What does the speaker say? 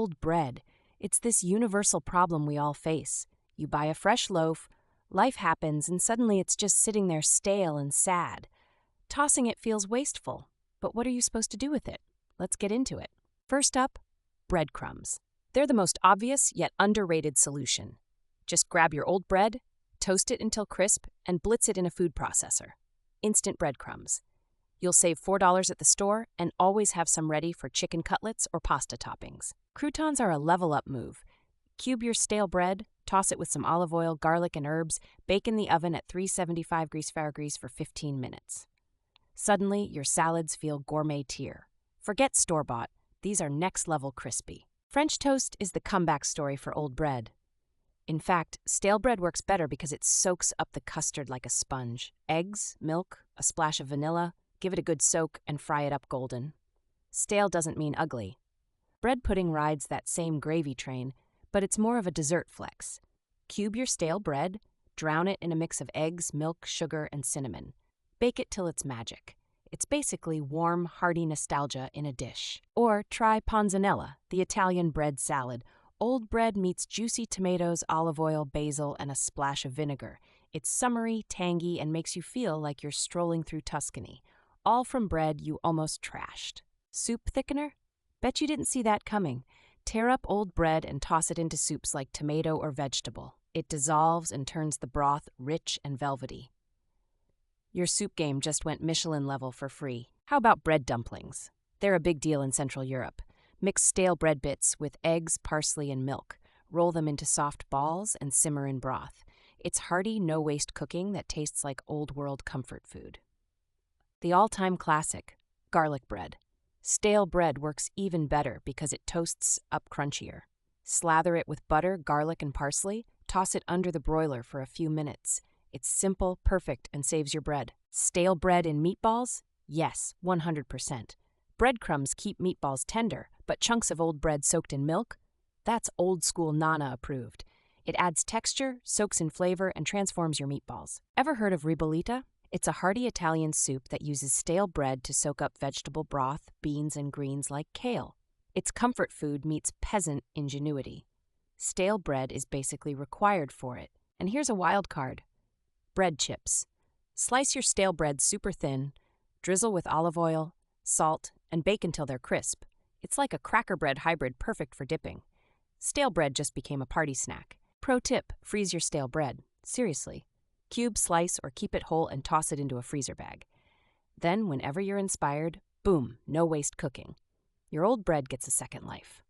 old bread. It's this universal problem we all face. You buy a fresh loaf, life happens, and suddenly it's just sitting there stale and sad. Tossing it feels wasteful, but what are you supposed to do with it? Let's get into it. First up, breadcrumbs. They're the most obvious yet underrated solution. Just grab your old bread, toast it until crisp, and blitz it in a food processor. Instant breadcrumbs. You'll save $4 at the store and always have some ready for chicken cutlets or pasta toppings. Croutons are a level-up move. Cube your stale bread, toss it with some olive oil, garlic, and herbs, bake in the oven at 375 degrees Fahrenheit for 15 minutes. Suddenly, your salads feel gourmet tier. Forget store-bought. These are next-level crispy. French toast is the comeback story for old bread. In fact, stale bread works better because it soaks up the custard like a sponge. Eggs, milk, a splash of vanilla, give it a good soak and fry it up golden. Stale doesn't mean ugly. Bread pudding rides that same gravy train, but it's more of a dessert flex. Cube your stale bread, drown it in a mix of eggs, milk, sugar, and cinnamon. Bake it till it's magic. It's basically warm, hearty nostalgia in a dish. Or try panzanella, the Italian bread salad. Old bread meets juicy tomatoes, olive oil, basil, and a splash of vinegar. It's summery, tangy, and makes you feel like you're strolling through Tuscany. All from bread you almost trashed. Soup thickener? Bet you didn't see that coming. Tear up old bread and toss it into soups like tomato or vegetable. It dissolves and turns the broth rich and velvety. Your soup game just went Michelin level for free. How about bread dumplings? They're a big deal in Central Europe. Mix stale bread bits with eggs, parsley, and milk. Roll them into soft balls and simmer in broth. It's hearty, no-waste cooking that tastes like old-world comfort food. The all-time classic, garlic bread. Stale bread works even better because it toasts up crunchier. Slather it with butter, garlic, and parsley. Toss it under the broiler for a few minutes. It's simple, perfect, and saves your bread. Stale bread in meatballs? Yes, 100%. Breadcrumbs keep meatballs tender, but chunks of old bread soaked in milk? That's old-school Nana approved. It adds texture, soaks in flavor, and transforms your meatballs. Ever heard of Ribollita? It's a hearty Italian soup that uses stale bread to soak up vegetable broth, beans, and greens like kale. It's comfort food meets peasant ingenuity. Stale bread is basically required for it. And here's a wild card. Bread chips. Slice your stale bread super thin, drizzle with olive oil, salt, and bake until they're crisp. It's like a cracker bread hybrid perfect for dipping. Stale bread just became a party snack. Pro tip, freeze your stale bread. Seriously. Cube, slice, or keep it whole and toss it into a freezer bag. Then, whenever you're inspired, boom, no waste cooking. Your old bread gets a second life.